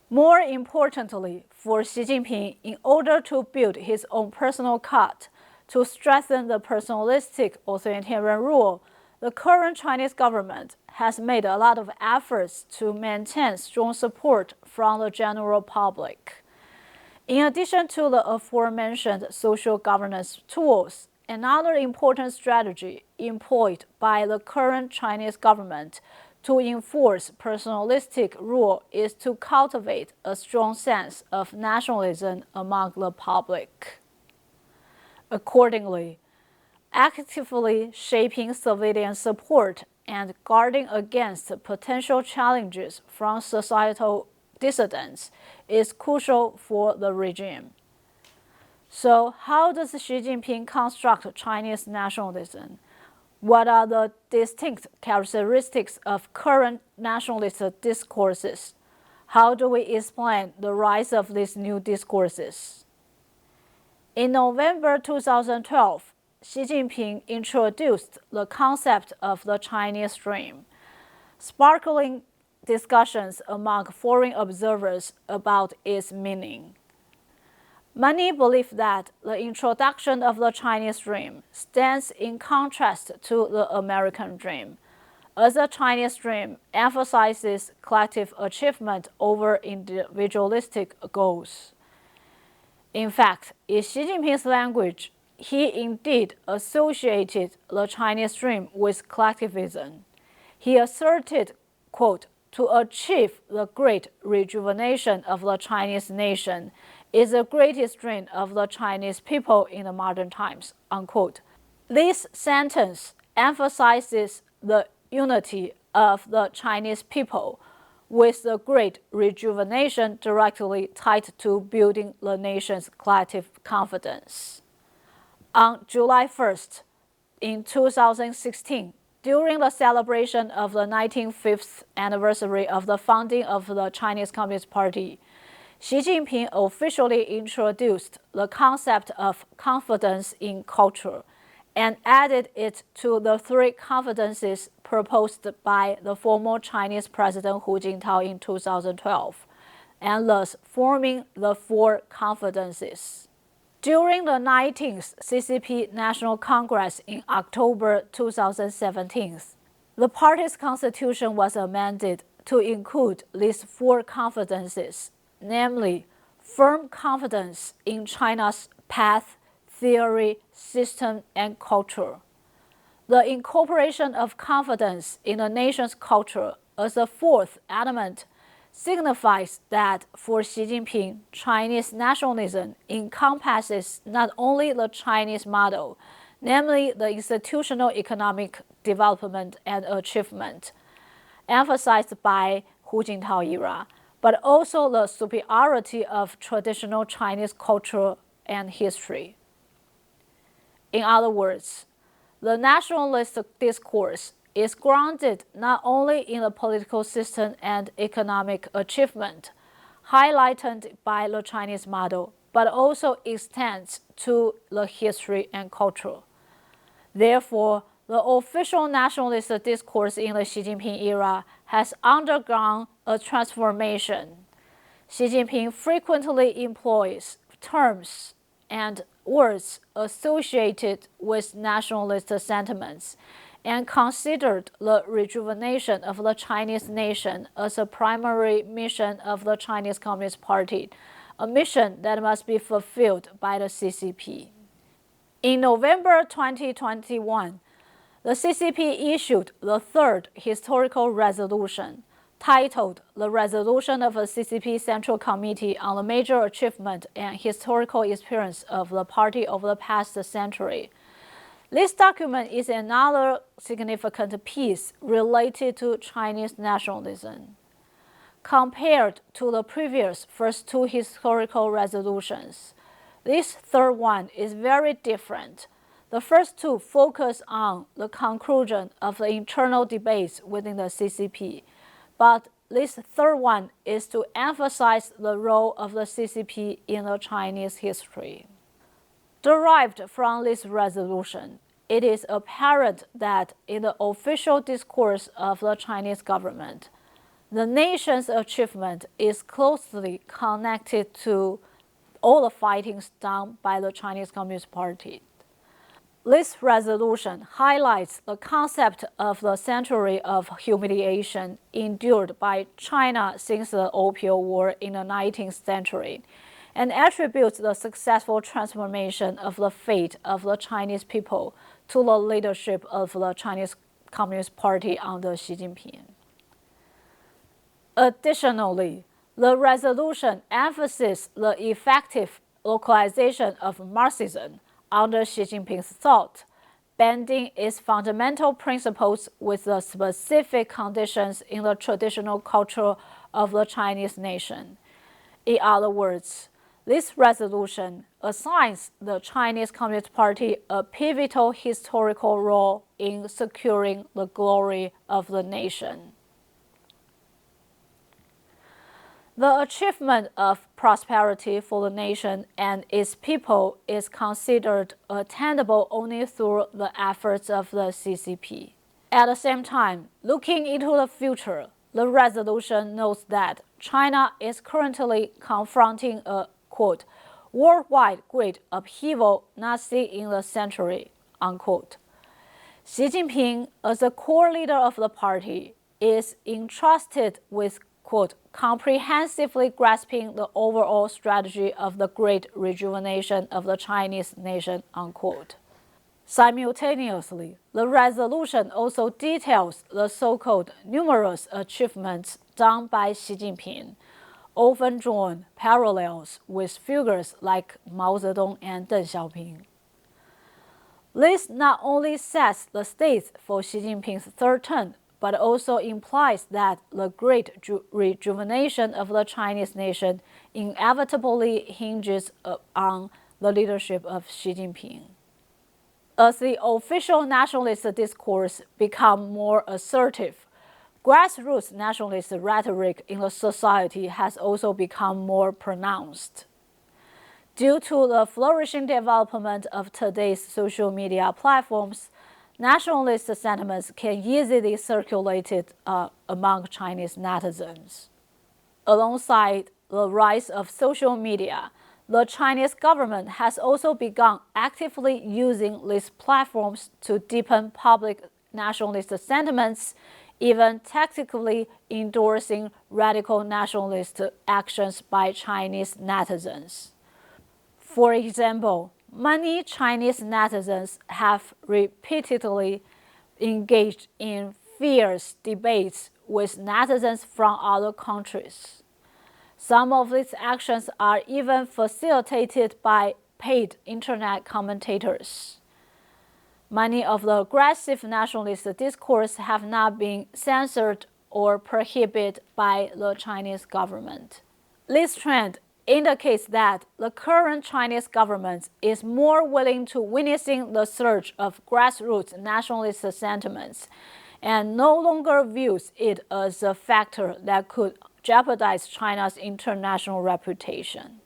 More importantly, for Xi Jinping, in order to build his own personal cult, to strengthen the personalistic authoritarian rule, the current Chinese government has made a lot of efforts to maintain strong support from the general public. In addition to the aforementioned social governance tools, another important strategy employed by the current Chinese government to enforce personalistic rule is to cultivate a strong sense of nationalism among the public. Accordingly, actively shaping civilian support and guarding against potential challenges from societal dissidents is crucial for the regime. So, how does Xi Jinping construct Chinese nationalism? What are the distinct characteristics of current nationalist discourses? How do we explain the rise of these new discourses? In November 2012, Xi Jinping introduced the concept of the Chinese Dream, sparkling discussions among foreign observers about its meaning. Many believe that the introduction of the Chinese Dream stands in contrast to the American Dream, as the Chinese Dream emphasizes collective achievement over individualistic goals. In fact, in Xi Jinping's language, he indeed associated the Chinese Dream with collectivism. He asserted, quote, "To achieve the great rejuvenation of the Chinese nation is the greatest dream of the Chinese people in the modern times," unquote. This sentence emphasizes the unity of the Chinese people, with the great rejuvenation directly tied to building the nation's collective confidence. On July 1st, in 2016, during the celebration of the 95th anniversary of the founding of the Chinese Communist Party, Xi Jinping officially introduced the concept of confidence in culture and added it to the three confidences proposed by the former Chinese President Hu Jintao in 2012, and thus forming the four confidences. During the 19th CCP National Congress in October 2017, the party's constitution was amended to include these four confidences, namely firm confidence in China's path, theory, system, and culture. The incorporation of confidence in the nation's culture as a fourth element signifies that for Xi Jinping, Chinese nationalism encompasses not only the Chinese model, namely the institutional economic development and achievement emphasized by Hu Jintao era, but also the superiority of traditional Chinese culture and history. In other words, the nationalist discourse is grounded not only in the political system and economic achievement highlighted by the Chinese model, but also extends to the history and culture. Therefore, the official nationalist discourse in the Xi Jinping era has undergone a transformation. Xi Jinping frequently employs terms and words associated with nationalist sentiments and considered the rejuvenation of the Chinese nation as a primary mission of the Chinese Communist Party, a mission that must be fulfilled by the CCP. In November 2021, the CCP issued the third historical resolution, titled "The Resolution of the CCP Central Committee on the Major Achievement and Historical Experience of the Party over the Past Century." This document is another significant piece related to Chinese nationalism. Compared to the previous first two historical resolutions, this third one is very different. The first two focus on the conclusion of the internal debates within the CCP, but this third one is to emphasize the role of the CCP in the Chinese history. Derived from this resolution, it is apparent that in the official discourse of the Chinese government, The nation's achievement is closely connected to all the fightings done by the Chinese Communist Party. This resolution highlights the concept of the century of humiliation endured by China since the Opium War in the 19th century, and attributes the successful transformation of the fate of the Chinese people to the leadership of the Chinese Communist Party under Xi Jinping. Additionally, the resolution emphasizes the effective localization of Marxism under Xi Jinping's thought, bending its fundamental principles with the specific conditions in the traditional culture of the Chinese nation. In other words, this resolution assigns the Chinese Communist Party a pivotal historical role in securing the glory of the nation. The achievement of prosperity for the nation and its people is considered attainable only through the efforts of the CCP. At the same time, looking into the future, the resolution notes that China is currently confronting a, quote, worldwide great upheaval not seen in the century, unquote. Xi Jinping, as the core leader of the party, is entrusted with, quote, comprehensively grasping the overall strategy of the great rejuvenation of the Chinese nation, unquote. Simultaneously, the resolution also details the so-called numerous achievements done by Xi Jinping, often drawn parallels with figures like Mao Zedong and Deng Xiaoping. This not only sets the stage for Xi Jinping's third term, but also implies that the great rejuvenation of the Chinese nation inevitably hinges on the leadership of Xi Jinping. As the official nationalist discourse becomes more assertive, grassroots nationalist rhetoric in the society has also become more pronounced. Due to the flourishing development of today's social media platforms, nationalist sentiments can easily circulate among Chinese netizens. Alongside the rise of social media, the Chinese government has also begun actively using these platforms to deepen public nationalist sentiments, even tactically endorsing radical nationalist actions by Chinese netizens. For example, many Chinese netizens have repeatedly engaged in fierce debates with netizens from other countries. Some of these actions are even facilitated by paid internet commentators. Many of the aggressive nationalist discourse have not been censored or prohibited by the Chinese government. This trend indicates that the current Chinese government is more willing to witnessing the surge of grassroots nationalist sentiments and no longer views it as a factor that could jeopardize China's international reputation.